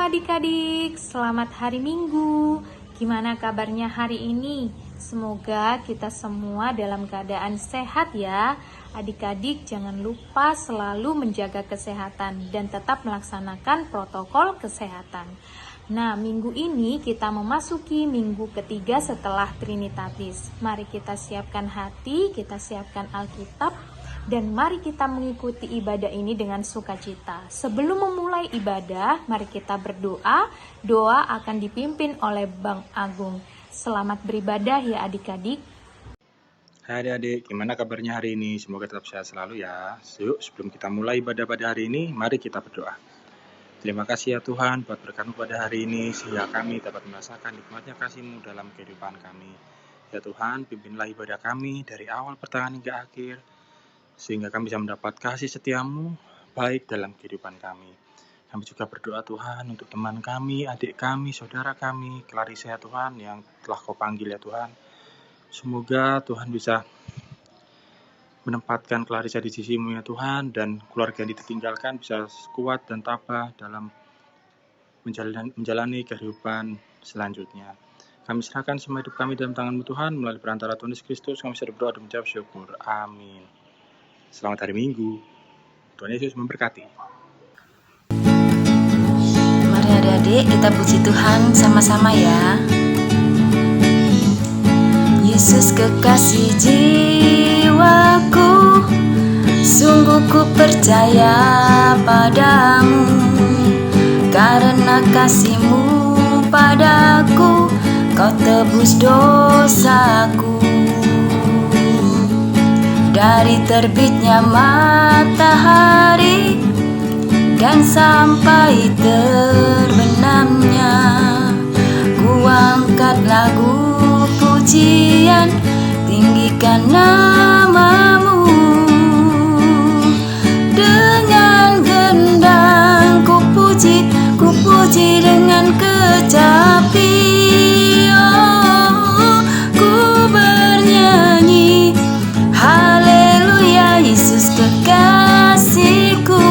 adik-adik, selamat hari Minggu. Gimana kabarnya hari ini? Semoga kita semua dalam keadaan sehat ya. Adik-adik jangan lupa selalu menjaga kesehatan dan tetap melaksanakan protokol kesehatan. Nah, minggu ini kita memasuki minggu ketiga setelah Trinitatis. Mari kita siapkan hati, kita siapkan Alkitab, dan mari kita mengikuti ibadah ini dengan sukacita. Sebelum memulai ibadah, mari kita berdoa. Doa akan dipimpin oleh Bang Agung. Selamat beribadah ya adik-adik. Hai adik-adik, gimana kabarnya hari ini? Semoga tetap sehat selalu ya. Yuk, sebelum kita mulai ibadah pada hari ini, mari kita berdoa. Terima kasih ya Tuhan buat berkat-Mu pada hari ini, sehingga kami dapat merasakan nikmatnya kasih-Mu dalam kehidupan kami. Ya Tuhan, pimpinlah ibadah kami dari awal pertengahan hingga akhir, sehingga kami bisa mendapat kasih setia-Mu baik dalam kehidupan kami. Kami juga berdoa Tuhan untuk teman kami, adik kami, saudara kami, Clarissa ya Tuhan, yang telah Kau panggil ya Tuhan. Semoga Tuhan bisa menempatkan Clarissa di sisi-Mu ya Tuhan, dan keluarga yang ditinggalkan bisa kuat dan tabah dalam menjalani kehidupan selanjutnya. Kami serahkan semua hidup kami dalam tangan-Mu Tuhan, melalui perantara Tuhan Yesus Kristus, kami bisa berdoa dan mengucap syukur. Amin. Selamat hari Minggu. Tuhan Yesus memberkati. Mari adik-adik kita puji Tuhan sama-sama ya. Yesus kekasih jiwaku, sungguh ku percaya padamu, karena kasih-Mu padaku, Kau tebus dosaku. Dari terbitnya matahari dan sampai terbenamnya, ku angkat lagu pujian, tinggikan nama-Mu. Dengan gendang ku puji dengan kecapi. Oh, ku bernyanyi haleluya, Yesus kekasihku.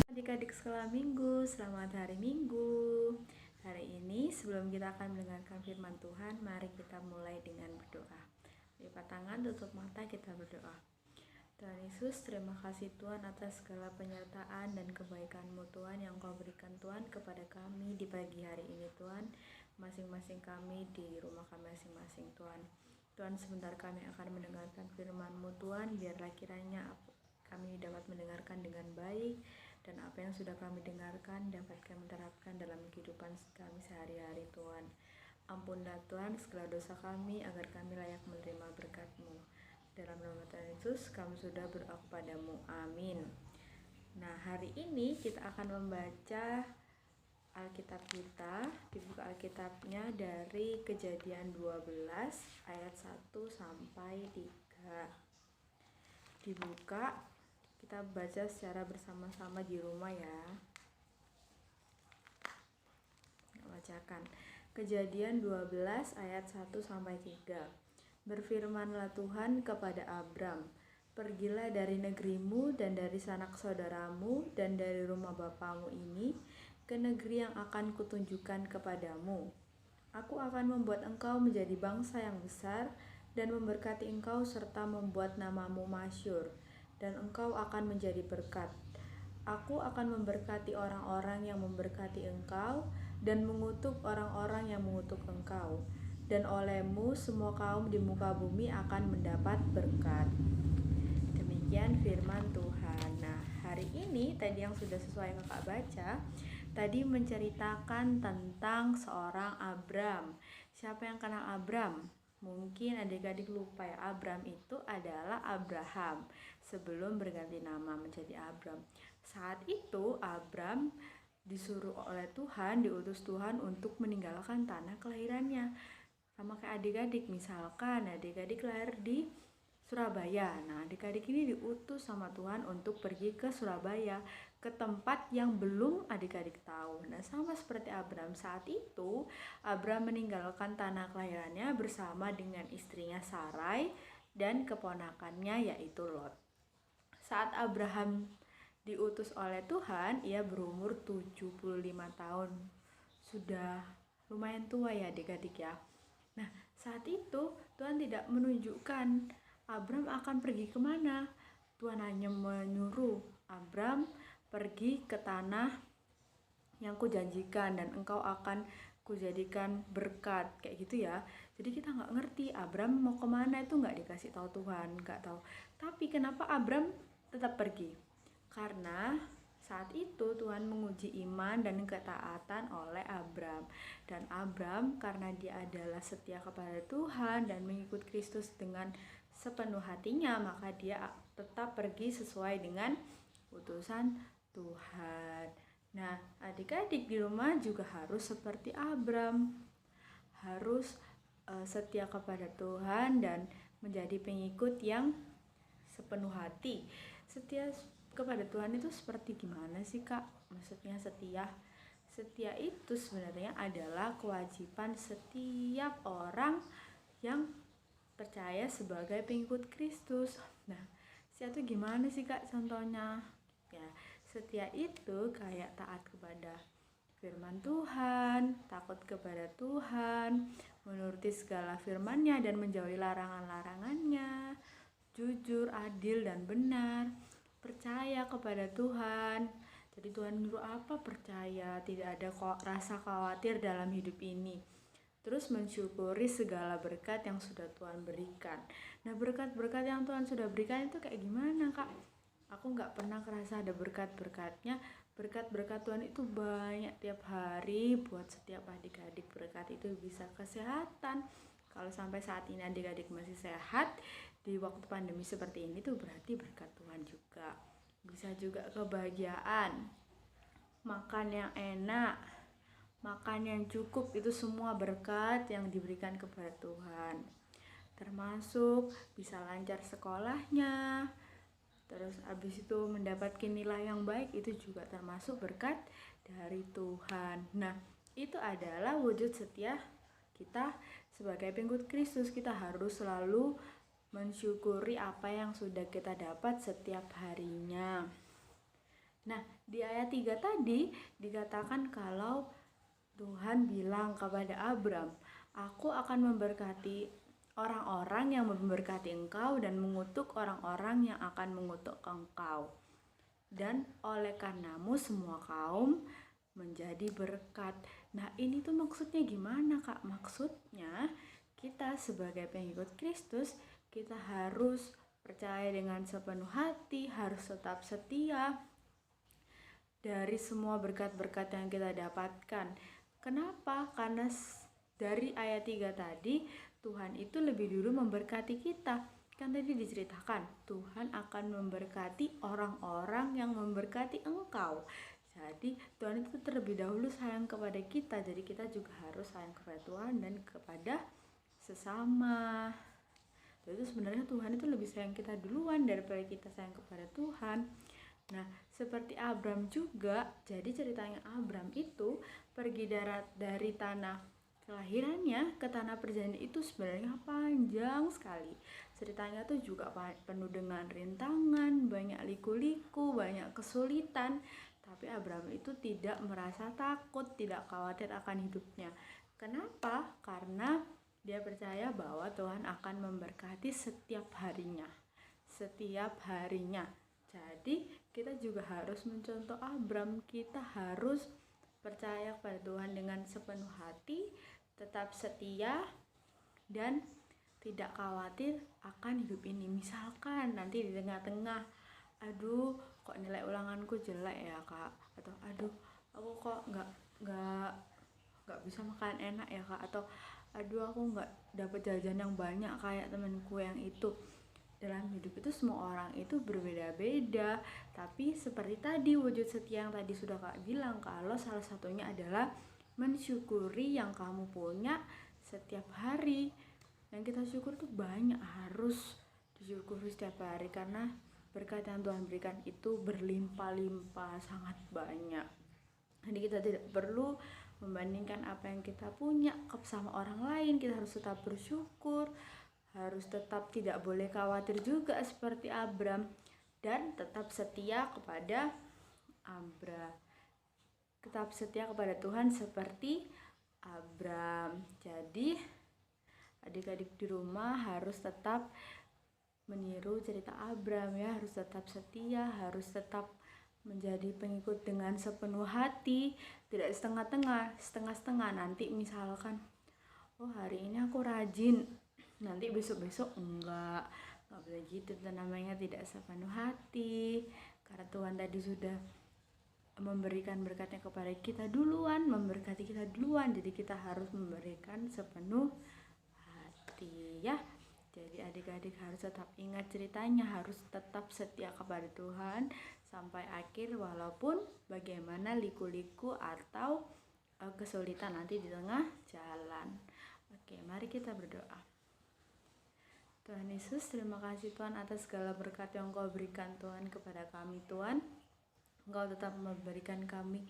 Adik-adik sekolah Minggu, selamat hari Minggu. Hari ini sebelum kita akan mendengarkan firman Tuhan, mari kita mulai dengan berdoa. Lipat tangan, tutup mata, kita berdoa. Tuhan Yesus, terima kasih Tuhan atas segala penyertaan dan kebaikan-Mu Tuhan yang Kau berikan Tuhan kepada kami di pagi hari ini Tuhan. Masing-masing kami di rumah kami masing-masing Tuhan. Tuhan, sebentar kami akan mendengarkan firman-Mu Tuhan, biarlah kiranya kami dapat mendengarkan dengan baik, dan apa yang sudah kami dengarkan dapat kami terapkan dalam kehidupan kami sehari-hari Tuhan. Ampunlah Tuhan segala dosa kami agar kami layak menerima berkat-Mu. Dalam nama Tuhan Yesus kami sudah berdoa kepadamu. Amin. Nah, hari ini kita akan membaca Alkitab kita, dibuka Alkitabnya dari Kejadian 12 ayat 1 sampai 3. Dibuka, kita baca secara bersama-sama di rumah ya. Bacakan. Kejadian 12 ayat 1 sampai 3. Berfirmanlah Tuhan kepada Abram, "Pergilah dari negerimu dan dari sanak saudaramu dan dari rumah bapamu ini ke negeri yang akan kutunjukkan kepadamu. Aku akan membuat engkau menjadi bangsa yang besar dan memberkati engkau serta membuat namamu masyhur, dan engkau akan menjadi berkat. Aku akan memberkati orang-orang yang memberkati engkau dan mengutuk orang-orang yang mengutuk engkau. Dan olehmu semua kaum di muka bumi akan mendapat berkat." Demikian firman Tuhan. Nah, hari ini tadi yang sudah sesuai kakak baca, tadi menceritakan tentang seorang Abram. Siapa yang kenal Abram? Mungkin adik-adik lupa ya, Abram itu adalah Abraham sebelum berganti nama menjadi Abram. Saat itu Abram disuruh oleh Tuhan, diutus Tuhan untuk meninggalkan tanah kelahirannya. Sama kayak adik-adik, misalkan adik-adik lahir di Surabaya. Nah, adik-adik ini diutus sama Tuhan untuk pergi ke Surabaya, ke tempat yang belum adik-adik tahu. Nah, sama seperti Abram, saat itu Abram meninggalkan tanah kelahirannya bersama dengan istrinya Sarai dan keponakannya yaitu Lot. Saat Abraham diutus oleh Tuhan, ia berumur 75 tahun. Sudah lumayan tua ya adik-adik ya. Nah, saat itu Tuhan tidak menunjukkan Abram akan pergi kemana. Tuhan hanya menyuruh Abram pergi ke tanah yang kujanjikan dan engkau akan kujadikan berkat, kayak gitu ya. Jadi kita nggak ngerti Abram mau kemana, itu nggak dikasih tahu Tuhan, nggak tahu. Tapi kenapa Abram tetap pergi? Karena saat itu Tuhan menguji iman dan ketaatan oleh Abram. Dan Abram karena dia adalah setia kepada Tuhan dan mengikut Kristus dengan sepenuh hatinya, maka dia tetap pergi sesuai dengan utusan Tuhan. Nah, adik-adik di rumah juga harus seperti Abram. Harus setia kepada Tuhan dan menjadi pengikut yang sepenuh hati. Setia kepada Tuhan itu seperti gimana sih Kak? Maksudnya setia. Setia itu sebenarnya adalah kewajiban setiap orang yang percaya sebagai pengikut Kristus. Nah, setia itu gimana sih Kak contohnya? Ya, setia itu kayak taat kepada firman Tuhan, takut kepada Tuhan, menuruti segala firman-Nya dan menjauhi larangan-larangannya, jujur, adil, dan benar, percaya kepada Tuhan. Jadi Tuhan nyuruh apa percaya, tidak ada rasa khawatir dalam hidup ini. Terus mensyukuri segala berkat yang sudah Tuhan berikan. Nah, berkat-berkat yang Tuhan sudah berikan itu kayak gimana Kak? Aku gak pernah kerasa ada berkat-berkatnya. Berkat-berkat Tuhan itu banyak tiap hari buat setiap adik-adik. Berkat itu bisa kesehatan. Kalau sampai saat ini adik-adik masih sehat di waktu pandemi seperti ini tuh berarti berkat Tuhan juga. Bisa juga kebahagiaan, makan yang enak, makan yang cukup, itu semua berkat yang diberikan kepada Tuhan. Termasuk bisa lancar sekolahnya, terus habis itu mendapatkan nilai yang baik, itu juga termasuk berkat dari Tuhan. Nah, itu adalah wujud setia kita sebagai pengikut Kristus. Kita harus selalu mensyukuri apa yang sudah kita dapat setiap harinya. Nah, di ayat 3 tadi dikatakan kalau Tuhan bilang kepada Abram, "Aku akan memberkati orang-orang yang memberkati engkau dan mengutuk orang-orang yang akan mengutuk engkau. Dan oleh karenamu semua kaum menjadi berkat." Nah, ini tuh maksudnya gimana Kak? Maksudnya kita sebagai pengikut Kristus, kita harus percaya dengan sepenuh hati, harus tetap setia dari semua berkat-berkat yang kita dapatkan. Kenapa? Karena dari ayat 3 tadi, Tuhan itu lebih dulu memberkati kita. Kan tadi diceritakan, Tuhan akan memberkati orang-orang yang memberkati engkau. Jadi Tuhan itu terlebih dahulu sayang kepada kita, jadi kita juga harus sayang kepada Tuhan dan kepada sesama. Jadi itu sebenarnya Tuhan itu lebih sayang kita duluan daripada kita sayang kepada Tuhan. Nah, seperti Abram juga, jadi ceritanya Abram itu pergi dari tanah kelahirannya ke tanah perjanjian itu sebenarnya panjang sekali. Ceritanya tuh juga penuh dengan rintangan, banyak liku-liku, banyak kesulitan. Tapi Abraham itu tidak merasa takut, tidak khawatir akan hidupnya. Kenapa? Karena dia percaya bahwa Tuhan akan memberkati setiap harinya. Setiap harinya. Jadi kita juga harus mencontoh Abraham, kita harus percaya kepada Tuhan dengan sepenuh hati, tetap setia, dan tidak khawatir akan hidup ini. Misalkan nanti di tengah-tengah, aduh kok nilai ulanganku jelek ya kak, atau aduh aku kok nggak bisa makan enak ya kak, atau aduh aku nggak dapat jajan yang banyak kayak temanku yang itu. Dalam hidup itu semua orang itu berbeda-beda, tapi seperti tadi wujud setia yang tadi sudah kak bilang, kalau salah satunya adalah mensyukuri yang kamu punya setiap hari. Yang kita syukur tuh banyak, harus disyukuri setiap hari, karena berkat yang Tuhan berikan itu berlimpah-limpah, sangat banyak. Jadi kita tidak perlu membandingkan apa yang kita punya sama orang lain. Kita harus tetap bersyukur, harus tetap tidak boleh khawatir juga seperti Abram, dan tetap setia kepada Abram. Tetap setia kepada Tuhan seperti Abram. Jadi adik-adik di rumah harus tetap meniru cerita Abram ya, harus tetap setia, harus tetap menjadi pengikut dengan sepenuh hati, tidak setengah-setengah. Nanti misalkan, oh hari ini aku rajin, nanti besok-besok nggak boleh gitu. Itu namanya tidak sepenuh hati, karena Tuhan tadi sudah memberikan berkatnya kepada kita duluan, memberkati kita duluan, jadi kita harus memberikan sepenuh hati ya. Jadi adik-adik harus tetap ingat ceritanya, harus tetap setia kepada Tuhan sampai akhir, walaupun bagaimana liku-liku atau kesulitan nanti di tengah jalan. Oke, mari kita berdoa. Tuhan Yesus, terima kasih Tuhan atas segala berkat yang Engkau berikan Tuhan kepada kami Tuhan. Engkau tetap memberikan kami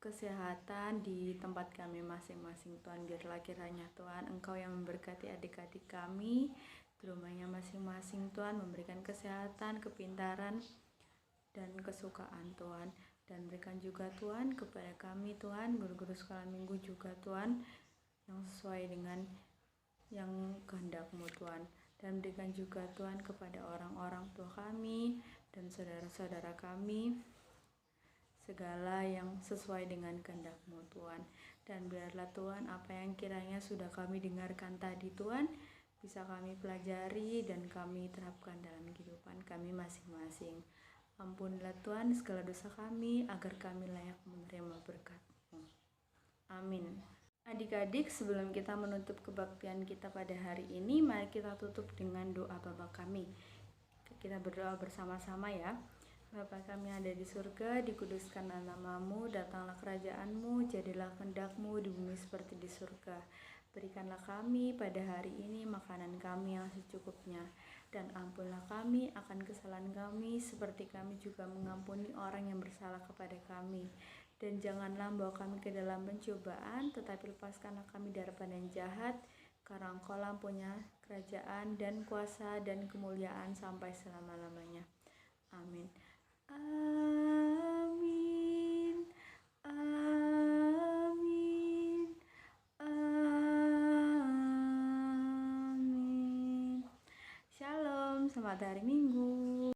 kesehatan di tempat kami masing-masing Tuhan. Biarlah kiranya Tuhan Engkau yang memberkati adik-adik kami di rumahnya masing-masing Tuhan, memberikan kesehatan, kepintaran, dan kesukaan Tuhan. Dan berikan juga Tuhan kepada kami Tuhan, guru-guru sekolah minggu juga Tuhan, yang sesuai dengan yang kehendak-Mu Tuhan. Dan berikan juga Tuhan kepada orang-orang tua kami dan saudara-saudara kami, segala yang sesuai dengan kehendak-Mu Tuhan. Dan biarlah Tuhan apa yang kiranya sudah kami dengarkan tadi Tuhan, bisa kami pelajari dan kami terapkan dalam kehidupan kami masing-masing. Ampunilah Tuhan segala dosa kami, agar kami layak menerima berkat-Mu. Amin. Adik-adik, sebelum kita menutup kebaktian kita pada hari ini, mari kita tutup dengan doa Bapa kami. Kita berdoa bersama-sama ya. Bapa kami yang ada di surga, dikuduskanlah nama-Mu, datanglah kerajaan-Mu, jadilah kehendak-Mu di bumi seperti di surga. Berikanlah kami pada hari ini makanan kami yang secukupnya, dan ampunlah kami akan kesalahan kami, seperti kami juga mengampuni orang yang bersalah kepada kami. Dan janganlah membawa kami ke dalam pencobaan, tetapi lepaskanlah kami daripada yang jahat, karena Engkau-lah punya kerajaan dan kuasa dan kemuliaan sampai selama-lamanya. Amin. Amin. Amin. Amin. Shalom, selamat hari Minggu.